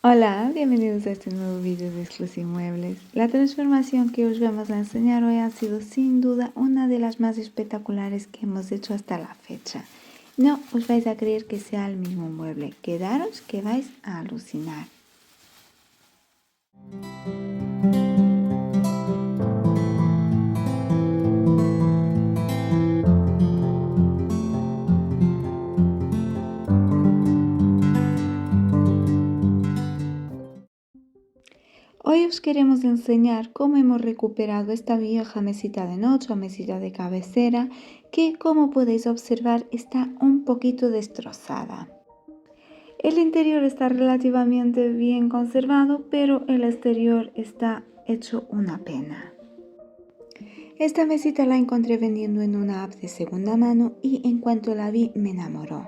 Hola, bienvenidos a este nuevo vídeo de Exclusive Muebles. La transformación que os vamos a enseñar hoy ha sido sin duda una de las más espectaculares que hemos hecho hasta la fecha. No os vais a creer que sea el mismo mueble, quedaros que vais a alucinar. Hoy os queremos enseñar cómo hemos recuperado esta vieja mesita de noche o mesita de cabecera que, como podéis observar, está un poquito destrozada. El interior está relativamente bien conservado, pero el exterior está hecho una pena. Esta mesita la encontré vendiendo en una app de segunda mano y en cuanto la vi me enamoró.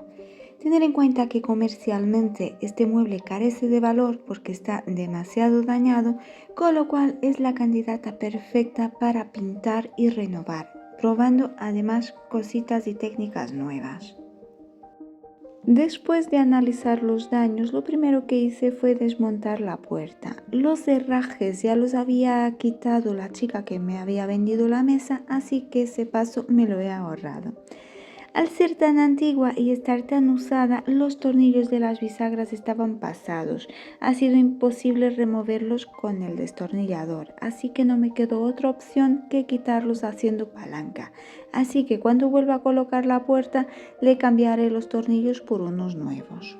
Tener en cuenta que comercialmente este mueble carece de valor porque está demasiado dañado, con lo cual es la candidata perfecta para pintar y renovar, probando además cositas y técnicas nuevas. Después de analizar los daños, lo primero que hice fue desmontar la puerta. Los herrajes ya los había quitado la chica que me había vendido la mesa, así que ese paso me lo he ahorrado. Al ser tan antigua y estar tan usada, los tornillos de las bisagras estaban pasados. Ha sido imposible removerlos con el destornillador, así que no me quedó otra opción que quitarlos haciendo palanca. Así que cuando vuelva a colocar la puerta, le cambiaré los tornillos por unos nuevos.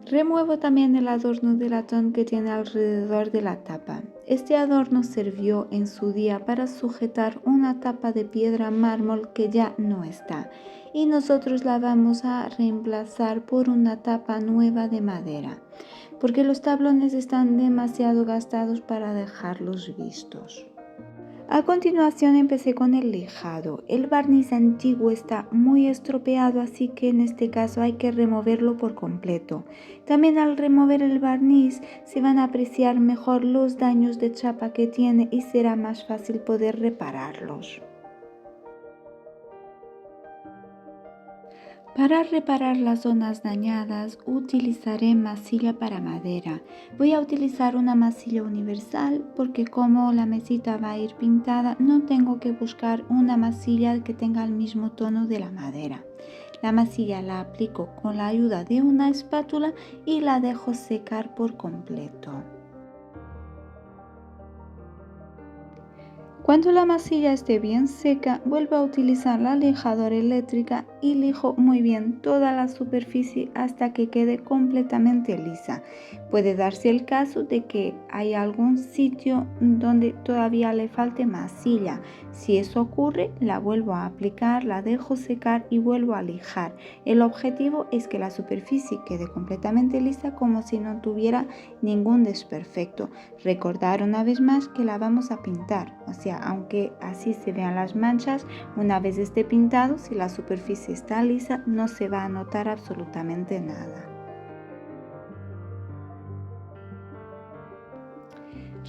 Remuevo también el adorno de latón que tiene alrededor de la tapa. Este adorno sirvió en su día para sujetar una tapa de piedra mármol que ya no está y nosotros la vamos a reemplazar por una tapa nueva de madera porque los tablones están demasiado gastados para dejarlos vistos. A continuación empecé con el lijado. El barniz antiguo está muy estropeado, así que en este caso hay que removerlo por completo. También al remover el barniz se van a apreciar mejor los daños de chapa que tiene y será más fácil poder repararlos. Para reparar las zonas dañadas utilizaré masilla para madera. Voy a utilizar una masilla universal porque como la mesita va a ir pintada no tengo que buscar una masilla que tenga el mismo tono de la madera. La masilla la aplico con la ayuda de una espátula y la dejo secar por completo. Cuando la masilla esté bien seca, vuelvo a utilizar la lijadora eléctrica y lijo muy bien toda la superficie hasta que quede completamente lisa. Puede darse el caso de que hay algún sitio donde todavía le falte masilla. Si eso ocurre, la vuelvo a aplicar, la dejo secar y vuelvo a lijar. El objetivo es que la superficie quede completamente lisa como si no tuviera ningún desperfecto. Recordar una vez más que la vamos a pintar, o sea, aunque así se vean las manchas, una vez esté pintado, si la superficie está lisa, no se va a notar absolutamente nada.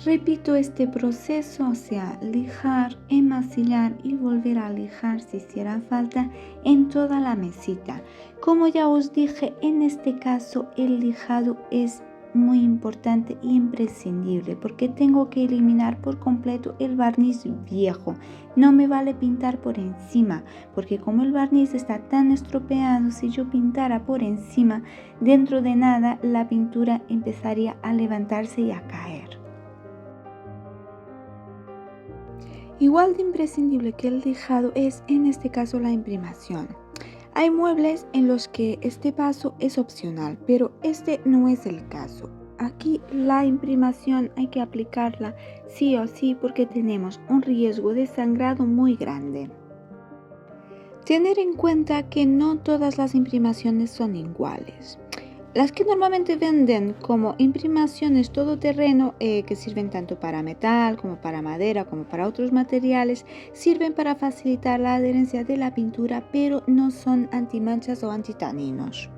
Repito este proceso, o sea, lijar, enmasillar y volver a lijar si hiciera falta en toda la mesita. Como ya os dije, en este caso el lijado es muy importante e imprescindible porque tengo que eliminar por completo el barniz viejo. No me vale pintar por encima porque como el barniz está tan estropeado, si yo pintara por encima, dentro de nada la pintura empezaría a levantarse y a caer. Igual de imprescindible que el lijado es en este caso la imprimación. Hay muebles en los que este paso es opcional, pero este no es el caso. Aquí la imprimación hay que aplicarla sí o sí porque tenemos un riesgo de sangrado muy grande. Tener en cuenta que no todas las imprimaciones son iguales. Las que normalmente venden como imprimaciones todoterreno, que sirven tanto para metal como para madera como para otros materiales, sirven para facilitar la adherencia de la pintura, pero no son antimanchas o antitaninos.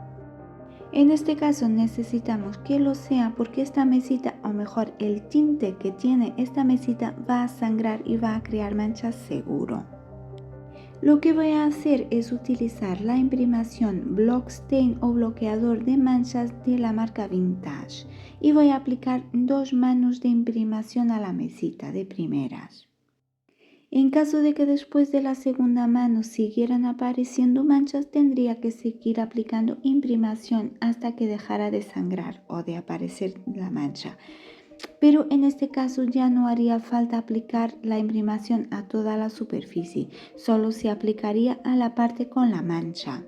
En este caso necesitamos que lo sea porque esta mesita, o mejor el tinte que tiene esta mesita, va a sangrar y va a crear manchas seguro. Lo que voy a hacer es utilizar la imprimación Block Stain o bloqueador de manchas de la marca Vintage y voy a aplicar 2 manos de imprimación a la mesita de primeras. En caso de que después de la segunda mano siguieran apareciendo manchas, tendría que seguir aplicando imprimación hasta que dejara de sangrar o de aparecer la mancha. Pero en este caso ya no haría falta aplicar la imprimación a toda la superficie, solo se aplicaría a la parte con la mancha.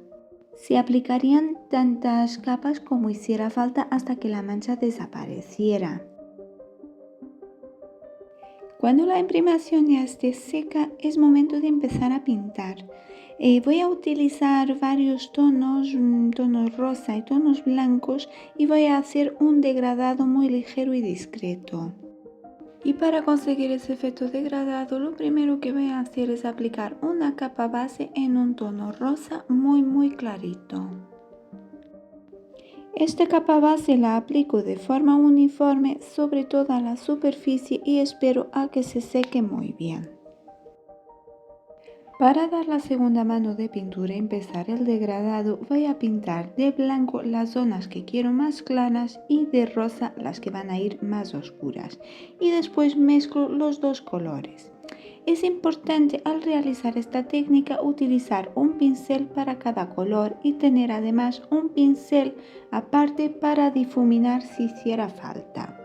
Se aplicarían tantas capas como hiciera falta hasta que la mancha desapareciera. Cuando la imprimación ya esté seca, es momento de empezar a pintar. Voy a utilizar varios tonos, tonos rosa y tonos blancos, y voy a hacer un degradado muy ligero y discreto. Y para conseguir ese efecto degradado, lo primero que voy a hacer es aplicar una capa base en un tono rosa muy clarito. Esta capa base la aplico de forma uniforme sobre toda la superficie y espero a que se seque muy bien. Para dar la segunda mano de pintura y empezar el degradado, voy a pintar de blanco las zonas que quiero más claras y de rosa las que van a ir más oscuras. Y después mezclo los dos colores. Es importante al realizar esta técnica utilizar un pincel para cada color y tener además un pincel aparte para difuminar si hiciera falta.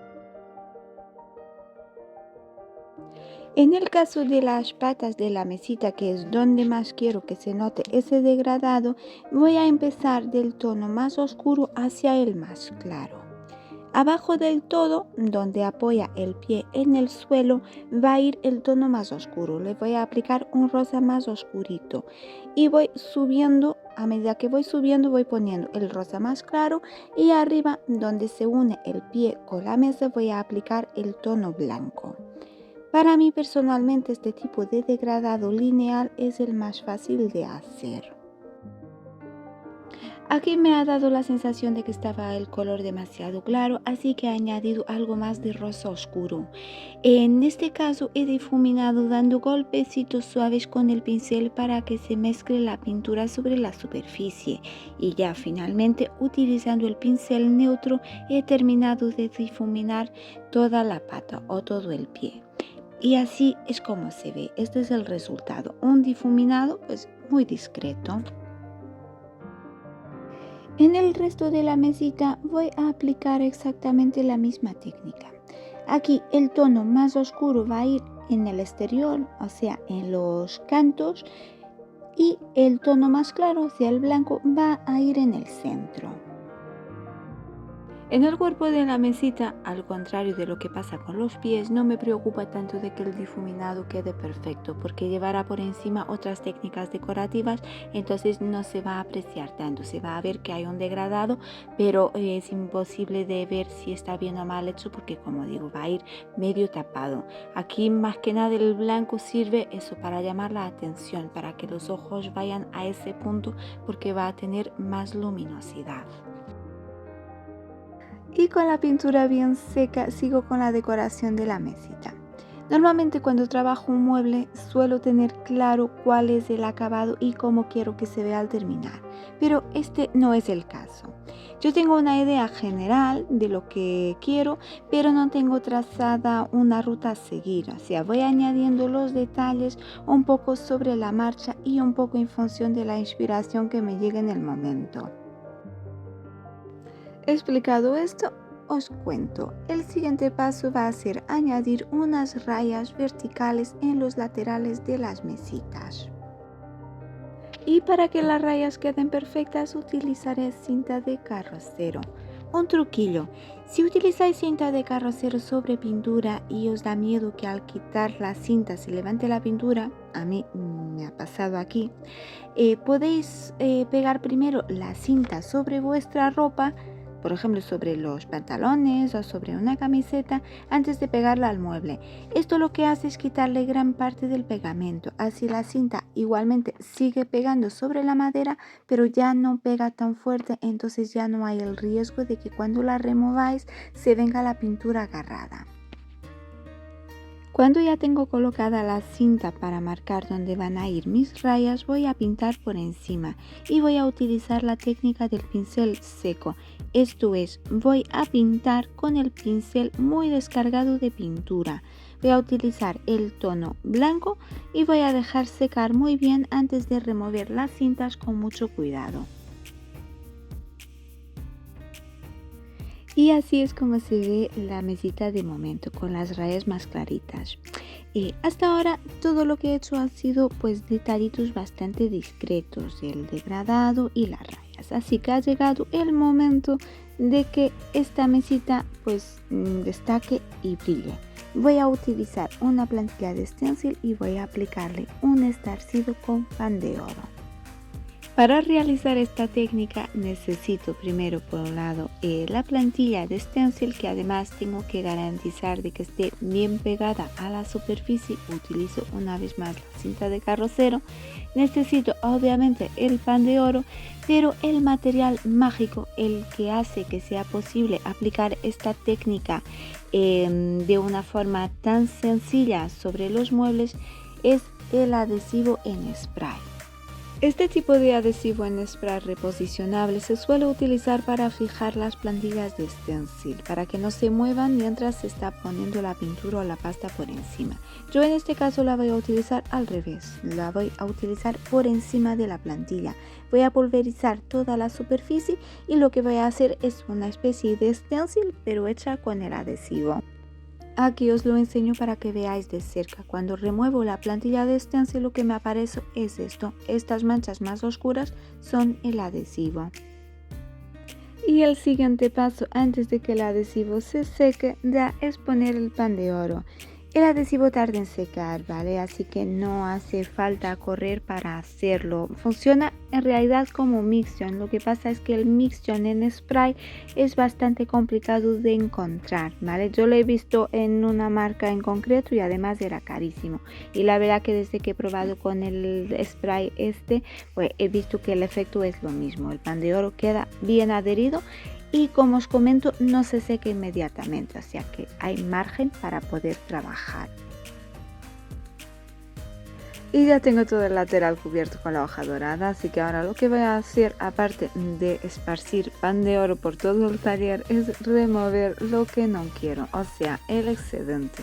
En el caso de las patas de la mesita, que es donde más quiero que se note ese degradado, voy a empezar del tono más oscuro hacia el más claro. Abajo del todo, donde apoya el pie en el suelo, va a ir el tono más oscuro. Le voy a aplicar un rosa más oscurito y voy subiendo, a medida que voy subiendo voy poniendo el rosa más claro, y arriba donde se une el pie con la mesa voy a aplicar el tono blanco. Para mí personalmente este tipo de degradado lineal es el más fácil de hacer. Aquí me ha dado la sensación de que estaba el color demasiado claro, así que he añadido algo más de rosa oscuro. En este caso he difuminado dando golpecitos suaves con el pincel para que se mezcle la pintura sobre la superficie, y ya finalmente utilizando el pincel neutro he terminado de difuminar toda la pata o todo el pie. Y así es como se ve. Este es el resultado, un difuminado pues muy discreto. En el resto de la mesita voy a aplicar exactamente la misma técnica. Aquí el tono más oscuro va a ir en el exterior, o sea, en los cantos, y el tono más claro, o sea, el blanco, va a ir en el centro. En el cuerpo de la mesita, al contrario de lo que pasa con los pies, no me preocupa tanto de que el difuminado quede perfecto, porque llevará por encima otras técnicas decorativas, entonces no se va a apreciar tanto, se va a ver que hay un degradado, pero es imposible de ver si está bien o mal hecho, porque como digo, va a ir medio tapado. Aquí más que nada el blanco sirve eso para llamar la atención, para que los ojos vayan a ese punto, porque va a tener más luminosidad. Y con la pintura bien seca sigo con la decoración de la mesita. Normalmente cuando trabajo un mueble suelo tener claro cuál es el acabado y cómo quiero que se vea al terminar, pero este no es el caso. Yo tengo una idea general de lo que quiero, pero no tengo trazada una ruta a seguir, o sea, voy añadiendo los detalles un poco sobre la marcha y un poco en función de la inspiración que me llegue en el momento. Explicado esto, os cuento. El siguiente paso va a ser añadir unas rayas verticales en los laterales de las mesitas. Y para que las rayas queden perfectas utilizaré cinta de carrocero. Un truquillo: si utilizáis cinta de carrocero sobre pintura y os da miedo que al quitar la cinta se levante la pintura, a mí me ha pasado aquí, podéis pegar primero la cinta sobre vuestra ropa, por ejemplo sobre los pantalones o sobre una camiseta, antes de pegarla al mueble. Esto lo que hace es quitarle gran parte del pegamento, así la cinta igualmente sigue pegando sobre la madera, pero ya no pega tan fuerte, entonces ya no hay el riesgo de que cuando la remováis se venga la pintura agarrada. Cuando ya tengo colocada la cinta para marcar dónde van a ir mis rayas, voy a pintar por encima y voy a utilizar la técnica del pincel seco. Esto es, voy a pintar con el pincel muy descargado de pintura. Voy a utilizar el tono blanco y voy a dejar secar muy bien antes de remover las cintas con mucho cuidado. Y así es como se ve la mesita de momento, con las rayas más claritas. Hasta ahora todo lo que he hecho han sido pues detallitos bastante discretos, el degradado y las rayas. Así que ha llegado el momento de que esta mesita pues destaque y brille. Voy a utilizar una plantilla de stencil y voy a aplicarle un estarcido con pan de oro. Para realizar esta técnica necesito primero por un lado la plantilla de stencil, que además tengo que garantizar de que esté bien pegada a la superficie. Utilizo una vez más la cinta de carrocero. Necesito obviamente el pan de oro, pero el material mágico, el que hace que sea posible aplicar esta técnica de una forma tan sencilla sobre los muebles, es el adhesivo en spray. Este tipo de adhesivo en spray reposicionable se suele utilizar para fijar las plantillas de stencil, para que no se muevan mientras se está poniendo la pintura o la pasta por encima. Yo en este caso la voy a utilizar al revés, la voy a utilizar por encima de la plantilla. Voy a pulverizar toda la superficie y lo que voy a hacer es una especie de stencil pero hecha con el adhesivo. Aquí os lo enseño para que veáis de cerca. Cuando remuevo la plantilla de stencil, lo que me aparece es esto. Estas manchas más oscuras son el adhesivo. Y el siguiente paso antes de que el adhesivo se seque ya es poner el pan de oro. El adhesivo tarda en secar, ¿vale? Así que no hace falta correr para hacerlo. Funciona en realidad como Mixion. Lo que pasa es que el Mixion en spray es bastante complicado de encontrar, ¿vale? Yo lo he visto en una marca en concreto y además era carísimo. Y la verdad que desde que he probado con el spray pues he visto que el efecto es lo mismo. El pan de oro queda bien adherido y como os comento no se seca inmediatamente, o sea que hay margen para poder trabajar. Y ya tengo todo el lateral cubierto con la hoja dorada, así que ahora lo que voy a hacer, aparte de esparcir pan de oro por todo el taller, es remover lo que no quiero, o sea, el excedente.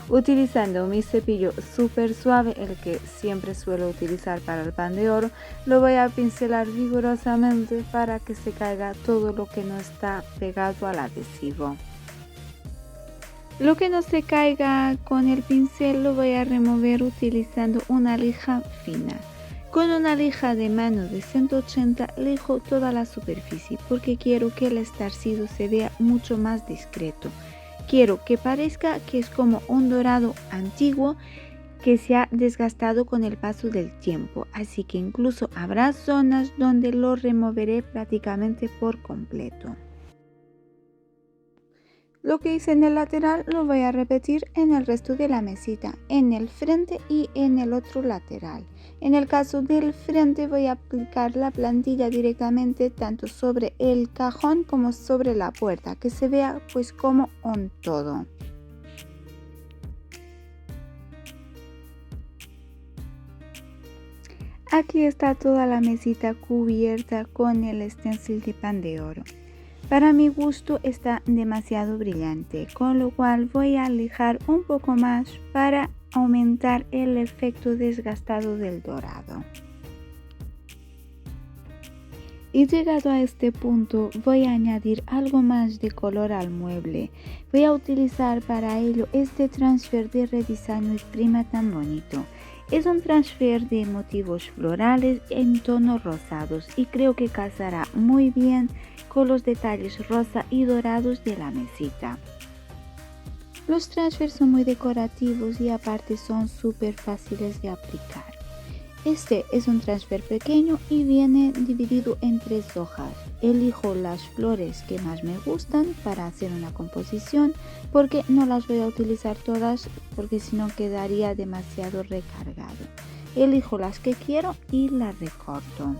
Utilizando mi cepillo súper suave, el que siempre suelo utilizar para el pan de oro, lo voy a pincelar vigorosamente para que se caiga todo lo que no está pegado al adhesivo. Lo que no se caiga con el pincel lo voy a remover utilizando una lija fina. Con una lija de mano de 180 lijo toda la superficie porque quiero que el estarcido se vea mucho más discreto. Quiero que parezca que es como un dorado antiguo que se ha desgastado con el paso del tiempo, así que incluso habrá zonas donde lo removeré prácticamente por completo. Lo que hice en el lateral lo voy a repetir en el resto de la mesita, en el frente y en el otro lateral. En el caso del frente voy a aplicar la plantilla directamente tanto sobre el cajón como sobre la puerta, que se vea pues como un todo. Aquí está toda la mesita cubierta con el stencil de pan de oro. Para mi gusto está demasiado brillante, con lo cual voy a lijar un poco más para aumentar el efecto desgastado del dorado. Y llegado a este punto voy a añadir algo más de color al mueble. Voy a utilizar para ello este transfer de Redesign with Prima tan bonito. Es un transfer de motivos florales en tonos rosados y creo que casará muy bien con los detalles rosa y dorados de la mesita. Los transfers son muy decorativos y aparte son súper fáciles de aplicar. Este es un transfer pequeño y viene dividido en 3 hojas. Elijo las flores que más me gustan para hacer una composición porque no las voy a utilizar todas porque si no quedaría demasiado recargado. Elijo las que quiero y las recorto.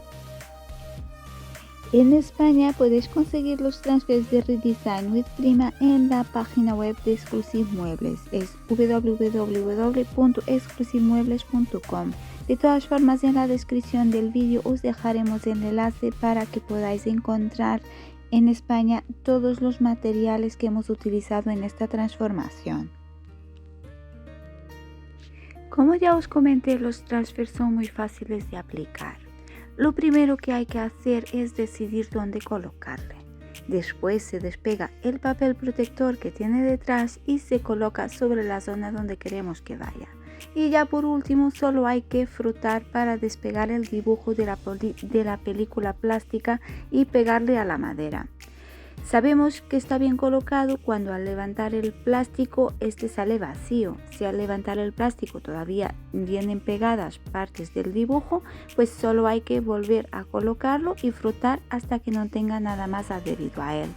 En España puedes conseguir los transfers de Redesign with Prima en la página web de Exclusive Muebles, es www.exclusivemuebles.com. De todas formas, en la descripción del vídeo os dejaremos el enlace para que podáis encontrar en España todos los materiales que hemos utilizado en esta transformación. Como ya os comenté, los transfers son muy fáciles de aplicar. Lo primero que hay que hacer es decidir dónde colocarle. Después se despega el papel protector que tiene detrás y se coloca sobre la zona donde queremos que vaya. Y ya por último solo hay que frotar para despegar el dibujo de la película plástica y pegarle a la madera. Sabemos que está bien colocado cuando al levantar el plástico este sale vacío. Si al levantar el plástico todavía vienen pegadas partes del dibujo, pues solo hay que volver a colocarlo y frotar hasta que no tenga nada más adherido a él.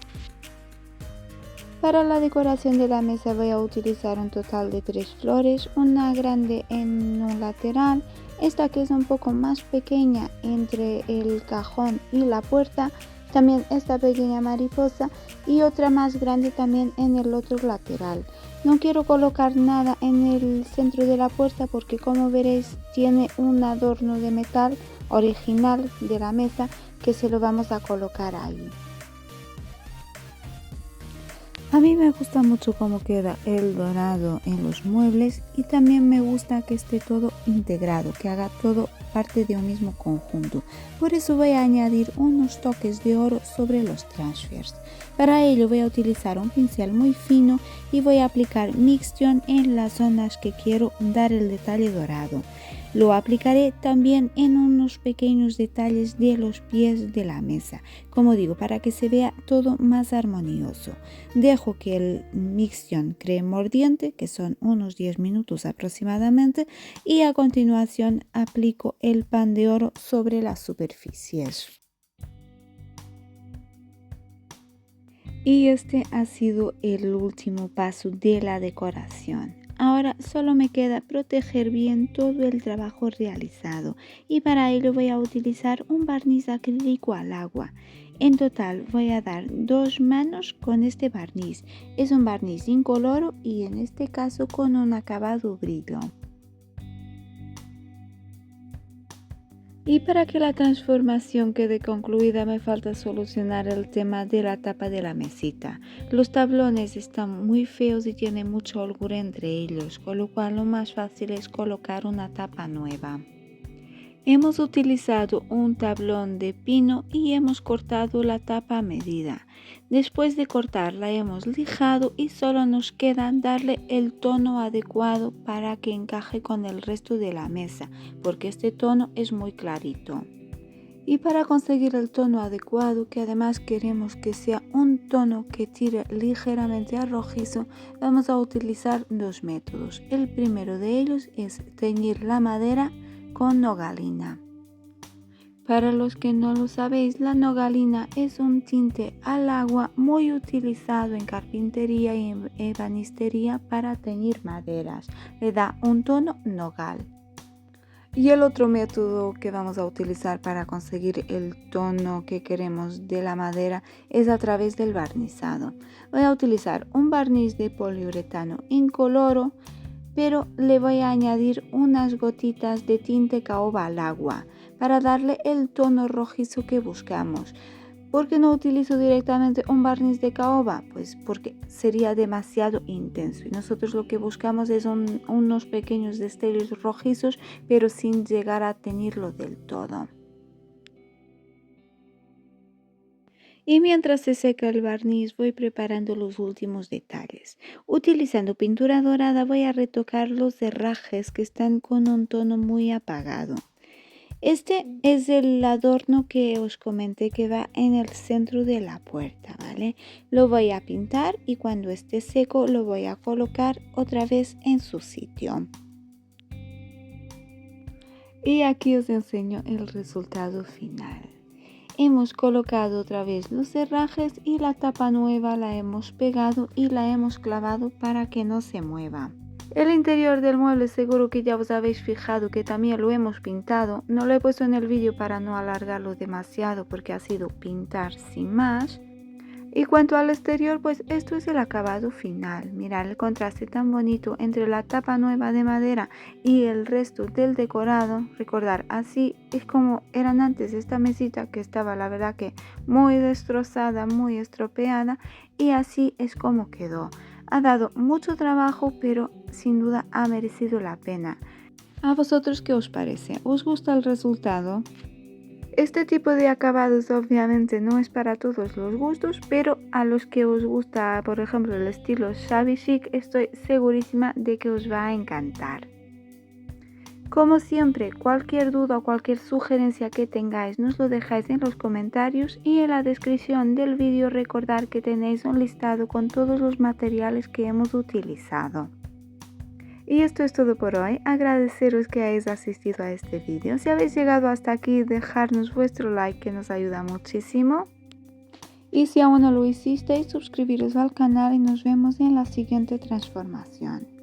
Para la decoración de la mesa voy a utilizar un total de 3 flores, una grande en un lateral, esta que es un poco más pequeña entre el cajón y la puerta, también esta pequeña mariposa y otra más grande también en el otro lateral. No quiero colocar nada en el centro de la puerta porque, como veréis, tiene un adorno de metal original de la mesa que se lo vamos a colocar ahí. A mí me gusta mucho cómo queda el dorado en los muebles y también me gusta que esté todo integrado, que haga todo parte de un mismo conjunto. Por eso voy a añadir unos toques de oro sobre los transfers. Para ello voy a utilizar un pincel muy fino y voy a aplicar Mixtion en las zonas que quiero dar el detalle dorado. Lo aplicaré también en unos pequeños detalles de los pies de la mesa, como digo, para que se vea todo más armonioso. Dejo que el Mixtion cree mordiente, que son unos 10 minutos aproximadamente, y a continuación aplico el pan de oro sobre las superficies. Y este ha sido el último paso de la decoración. Ahora solo me queda proteger bien todo el trabajo realizado y para ello voy a utilizar un barniz acrílico al agua. En total voy a dar 2 manos con este barniz. Es un barniz incoloro y en este caso con un acabado brillo. Y para que la transformación quede concluida me falta solucionar el tema de la tapa de la mesita. Los tablones están muy feos y tienen mucho holgura entre ellos, con lo cual lo más fácil es colocar una tapa nueva. Hemos utilizado un tablón de pino y hemos cortado la tapa a medida. Después de cortarla hemos lijado y solo nos queda darle el tono adecuado para que encaje con el resto de la mesa, porque este tono es muy clarito. Y para conseguir el tono adecuado, que además queremos que sea un tono que tire ligeramente a rojizo, vamos a utilizar 2 métodos. El primero de ellos es teñir la madera con nogalina. Para los que no lo sabéis, la nogalina es un tinte al agua muy utilizado en carpintería y en ebanistería para teñir maderas. Le da un tono nogal. Y el otro método que vamos a utilizar para conseguir el tono que queremos de la madera es a través del barnizado. Voy a utilizar un barniz de poliuretano incoloro, pero le voy a añadir unas gotitas de tinte caoba al agua para darle el tono rojizo que buscamos. ¿Por qué no utilizo directamente un barniz de caoba? Pues porque sería demasiado intenso y nosotros lo que buscamos es unos pequeños destellos rojizos, pero sin llegar a teñirlo del todo. Y mientras se seca el barniz voy preparando los últimos detalles. Utilizando pintura dorada voy a retocar los herrajes que están con un tono muy apagado. Este es el adorno que os comenté que va en el centro de la puerta, ¿vale? Lo voy a pintar y cuando esté seco lo voy a colocar otra vez en su sitio. Y aquí os enseño el resultado final. Hemos colocado otra vez los herrajes y la tapa nueva la hemos pegado y la hemos clavado para que no se mueva. El interior del mueble seguro que ya os habéis fijado que también lo hemos pintado. No lo he puesto en el vídeo para no alargarlo demasiado porque ha sido pintar sin más. Y cuanto al exterior, pues esto es el acabado final. Mirad el contraste tan bonito entre la tapa nueva de madera y el resto del decorado. Recordar, así es como eran antes esta mesita, que estaba la verdad que muy destrozada, muy estropeada, y así es como quedó. Ha dado mucho trabajo, pero sin duda ha merecido la pena. ¿A vosotros qué os parece? ¿Os gusta el resultado? Este tipo de acabados obviamente no es para todos los gustos, pero a los que os gusta, por ejemplo, el estilo shabby chic, estoy segurísima de que os va a encantar. Como siempre, cualquier duda o cualquier sugerencia que tengáis nos lo dejáis en los comentarios, y en la descripción del vídeo recordad que tenéis un listado con todos los materiales que hemos utilizado. Y esto es todo por hoy. Agradeceros que hayáis asistido a este vídeo. Si habéis llegado hasta aquí, dejarnos vuestro like, que nos ayuda muchísimo. Y si aún no lo hicisteis, suscribiros al canal y nos vemos en la siguiente transformación.